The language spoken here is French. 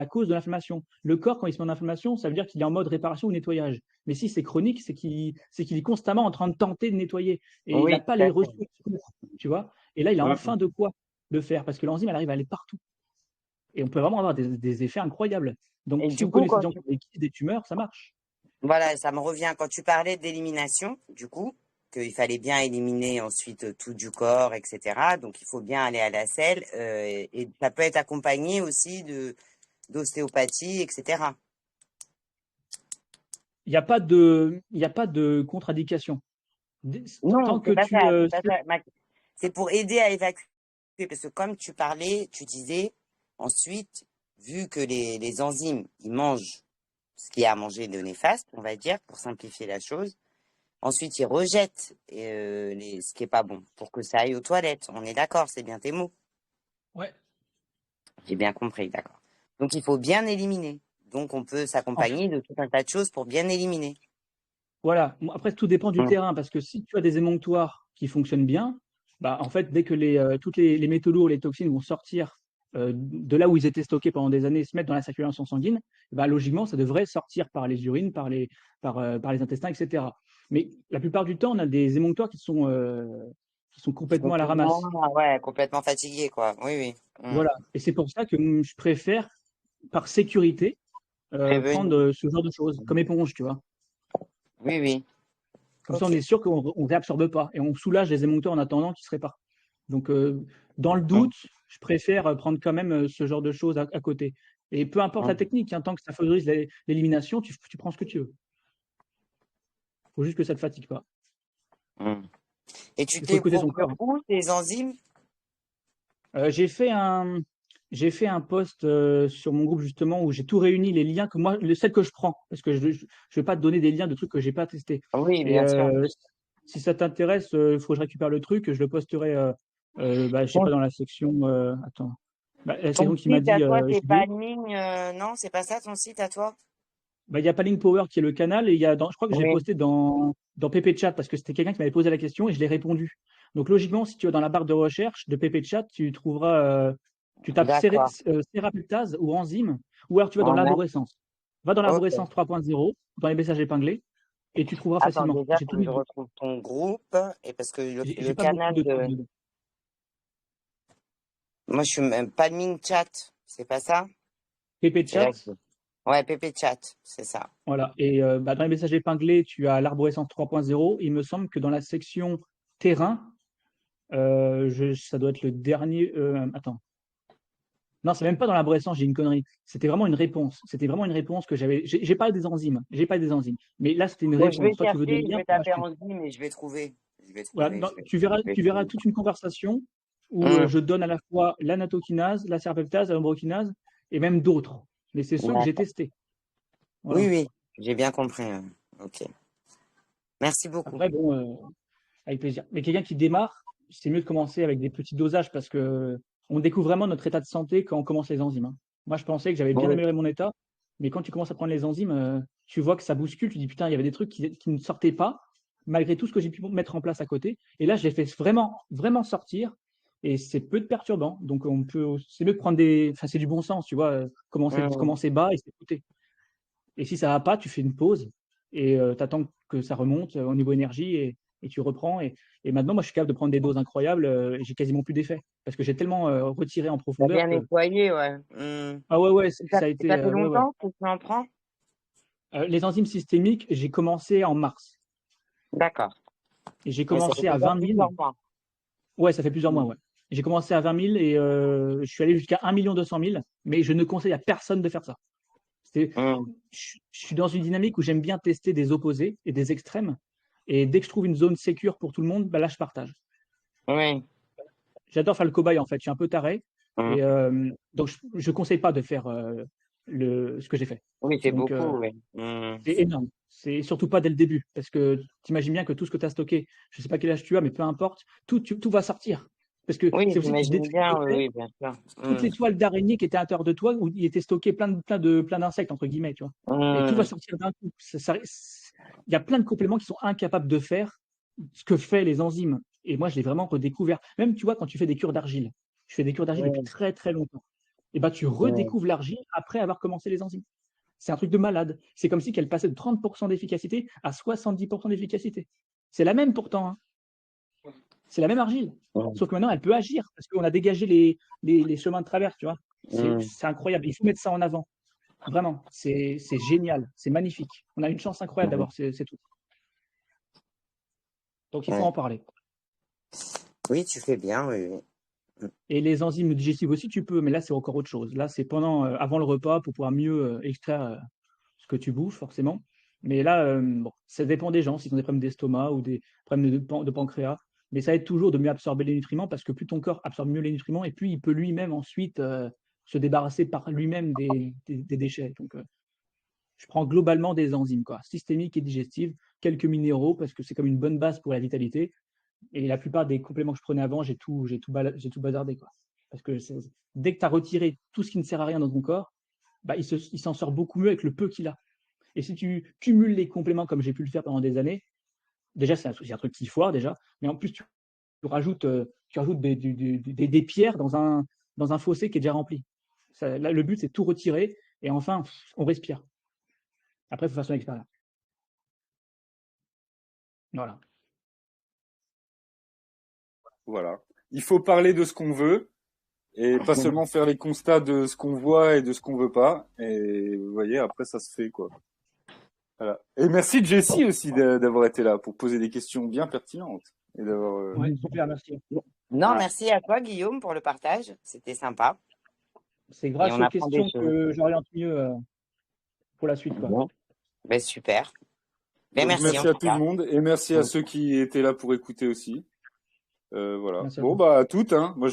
la cause de l'inflammation. Le corps, quand il se met en inflammation, ça veut dire qu'il est en mode réparation ou nettoyage. Mais si c'est chronique, c'est qu'il est constamment en train de tenter de nettoyer. Et il Oui, n'a pas tout les à fait. ressources pour, tu vois. Et là, il a Mm. enfin de quoi le faire, parce que l'enzyme, elle arrive à aller partout. Et on peut vraiment avoir des effets incroyables. Donc, Et si du vous coup, connaissez des quand gens tu qui ont des kystes, des tumeurs, ça marche. voilà, ça me revient quand tu parlais d'élimination, du coup, qu'il fallait bien éliminer ensuite tout du corps, etc. Donc il faut bien aller à la selle et ça peut être accompagné aussi de d'ostéopathie, etc. Il y a pas de contre-indication. Non, Tant que c'est pas tu, ça, c'est pas ça. C'est pour aider à évacuer, parce que comme tu parlais, tu disais ensuite, vu que les enzymes, ils mangent ce qu'il y a à manger de néfaste, on va dire, pour simplifier la chose. Ensuite, ils rejettent ce qui est pas bon pour que ça aille aux toilettes. On est d'accord, c'est bien tes mots. ouais. J'ai bien compris, d'accord. Donc, il faut bien éliminer. Donc, on peut En fait, s'accompagner de tout un tas de choses pour bien éliminer. voilà. Bon, après, tout dépend du Mm. terrain, parce que si tu as des émonctoires qui fonctionnent bien, bah, en fait, dès que toutes les métaux lourds, les toxines vont sortir de là où ils étaient stockés pendant des années et se mettre dans la circulation sanguine, bah, logiquement, ça devrait sortir par les urines, par les intestins, etc. Mais la plupart du temps, on a des émonctoires qui sont Ils sont complètement à la plus ou ramasse. moins, ouais, complètement fatigués, quoi. Oui, oui. Mm. Voilà. Et c'est pour ça que je préfère, par sécurité, prendre Prévenir. ce genre de choses, comme éponge, tu vois. Oui, oui. Comme ça, on Ok. est sûr qu'on ne réabsorbe pas et on soulage les émonctoires en attendant qu'ils se réparent. Donc, dans le Mm. doute, je préfère prendre quand même ce genre de choses à côté. Et peu importe la Mm. technique, hein, tant que ça favorise l'élimination, tu prends ce que tu veux. Il faut juste que ça ne te fatigue pas. Mm. Et tu Il faut te les écouter son procures corps, hein. où, tes enzymes? J'ai fait un post sur mon groupe justement où j'ai tout réuni, les liens que moi, celles que je prends, parce que je ne vais pas te donner des liens de trucs que j'ai pas testés. Oui, Et bien sûr. si ça t'intéresse, il faut que je récupère le truc, je le posterai, je sais pas, Ton, dans la section. Attends, bah, la ton section qui m'a site à dit toi, c'est j'y vais. Panning, non, c'est pas ça ton site à toi? Bah, il y a Paling Power qui est le canal et je crois que j'ai Oui. posté dans PP Chat parce que c'était quelqu'un qui m'avait posé la question et je l'ai répondu. Donc logiquement, si tu vas dans la barre de recherche de PP Chat, tu trouveras, tu tapes D'accord. sérapeptase ou enzyme, ou alors tu vas dans Ouais. l'arborescence. Va dans l'arborescence Ok. 3.0, dans les messages épinglés, et tu trouveras Attends, facilement. déjà, J'ai faut tout que mis je dedans. retrouve ton groupe. Et parce que J'ai le pas beaucoup canal de trucs de. dedans. Moi, je suis même Palming Chat. C'est pas ça? PP C'est là Chat, que. Ouais, PP Chat. C'est ça. voilà. Et bah, dans les messages épinglés, tu as l'arborescence 3.0. Il me semble que dans la section terrain, ça doit être le dernier. Attends. Non, c'est même pas dans l'arborescence, j'ai une connerie. C'était vraiment une réponse. C'était vraiment une réponse que j'avais. J'ai pas des enzymes. J'ai pas des enzymes. Mais là, c'était une Bon, je vais réponse. Toi, tu veux des chercher, je liens vais pour taper acheter. enzyme et je vais trouver. Je vais Voilà, trouver. tu verras, Je vais tu verras trouver. toute une conversation où Hum, je donne à la fois la nattokinase, la serpeptase, la lumbrokinase et même d'autres. Mais c'est ceux que j'ai d'accord. testés. Oui, Voilà. oui. J'ai bien compris. Ok. Merci beaucoup. Après, bon, avec plaisir. Mais quelqu'un qui démarre, c'est mieux de commencer avec des petits dosages parce que on découvre vraiment notre état de santé quand on commence les enzymes, hein. Moi, je pensais que j'avais bien Oui. amélioré mon état, mais quand tu commences à prendre les enzymes, tu vois que ça bouscule. Tu dis putain, il y avait des trucs qui ne sortaient pas, malgré tout ce que j'ai pu mettre en place à côté. Et là, je les fais vraiment, vraiment sortir. Et c'est peu de perturbant. Donc, c'est mieux de prendre enfin, c'est du bon sens, tu vois, Hum, commencer bas et s'écouter. Et si ça va pas, tu fais une pause et tu attends que ça remonte au niveau énergie et tu reprends. Et maintenant, moi, je suis capable de prendre des doses incroyables et j'ai quasiment plus d'effet parce que j'ai tellement retiré en T'as profondeur bien que nettoyé, ouais. ah ouais ouais Et ça a été ça fait ouais ouais. longtemps que tu en prends? Les enzymes systémiques, j'ai commencé en mars D'accord. et j'ai Oui, ça fait commencé à déjà 20 000. plusieurs mois. Ouais, ça fait plusieurs mois, Hum, ouais. J'ai commencé à 20 000 et je suis allé jusqu'à 1 200 000, mais je ne conseille à personne de faire ça. hum. Je suis dans une dynamique où j'aime bien tester des opposés et des extrêmes. Et dès que je trouve une zone sécure pour tout le monde, bah là, je partage. Oui. J'adore faire le cobaye, en fait. Je suis un peu taré. Hum. Et donc, je ne conseille pas de faire ce que j'ai fait. Oui, c'est Donc, beaucoup, oui. Hum. c'est énorme. C'est surtout pas dès le début. Parce que tu imagines bien que tout ce que tu as stocké, je ne sais pas quel âge tu as, mais peu importe, tout va sortir. Parce que Oui, c'est aussi, tu j'imagine détruis bien, oui, l'effet oui, bien sûr. toutes Hum. les toiles d'araignée qui étaient à l'intérieur de toi, où il était stocké plein d'insectes, entre guillemets, tu vois. Et tout va Hum. sortir d'un coup. Il y a plein de compléments qui sont incapables de faire ce que fait les enzymes. Et moi, je l'ai vraiment redécouvert. Même, tu vois, quand tu fais des cures d'argile, je fais des cures d'argile depuis Oui. très, très longtemps. et bah, tu redécouvres l'argile après avoir commencé les enzymes. C'est un truc de malade. C'est comme si qu'elle passait de 30% d'efficacité à 70% d'efficacité. C'est la même pourtant, hein. C'est la même argile. Ouais. Sauf que maintenant, elle peut agir parce qu'on a dégagé les chemins de travers, tu vois. C'est incroyable. Il faut mettre ça en avant. Vraiment, c'est génial. C'est magnifique. On a une chance incroyable d'avoir ces tout. Donc, il faut Ouais. en parler. Oui, tu fais bien, oui, oui. Et les enzymes digestives aussi, tu peux, mais là, c'est encore autre chose. Là, c'est avant le repas pour pouvoir mieux extraire ce que tu bouffes, forcément. Mais là, bon, ça dépend des gens, s'ils ont des problèmes d'estomac ou des problèmes de pancréas. Mais ça aide toujours de mieux absorber les nutriments parce que plus ton corps absorbe mieux les nutriments et plus il peut lui-même ensuite se débarrasser par lui-même des déchets. Donc, je prends globalement des enzymes, quoi, systémiques et digestives, quelques minéraux parce que c'est comme une bonne base pour la vitalité. Et la plupart des compléments que je prenais avant, j'ai tout bazardé, quoi. Parce que dès que tu as retiré tout ce qui ne sert à rien dans ton corps, bah, il s'en sort beaucoup mieux avec le peu qu'il a. Et si tu cumules les compléments comme j'ai pu le faire pendant des années, déjà, c'est un truc qui foire déjà, mais en plus, tu rajoutes des pierres dans un fossé qui est déjà rempli. Là, le but, c'est de tout retirer et enfin, on respire. Après, il faut faire son expérience. Voilà. Voilà. Il faut parler de ce qu'on veut et pas seulement faire les constats de ce qu'on voit et de ce qu'on veut pas. Et vous voyez, après, ça se fait, quoi. Voilà. Et merci Jessie aussi d'avoir été là pour poser des questions bien pertinentes et d'avoir. Ouais, super, merci. Non, Voilà. merci à toi, Guillaume, pour le partage. C'était sympa. C'est Et grâce on aux apprend des questions choses. que j'oriente mieux pour la suite, quoi. Bon. Ben, super. Ben, Donc, merci merci en à tout tout le cas. monde et merci à Mm. ceux qui étaient là pour écouter aussi. Voilà. Merci à Bon, vous. bah, à toutes, hein. Moi,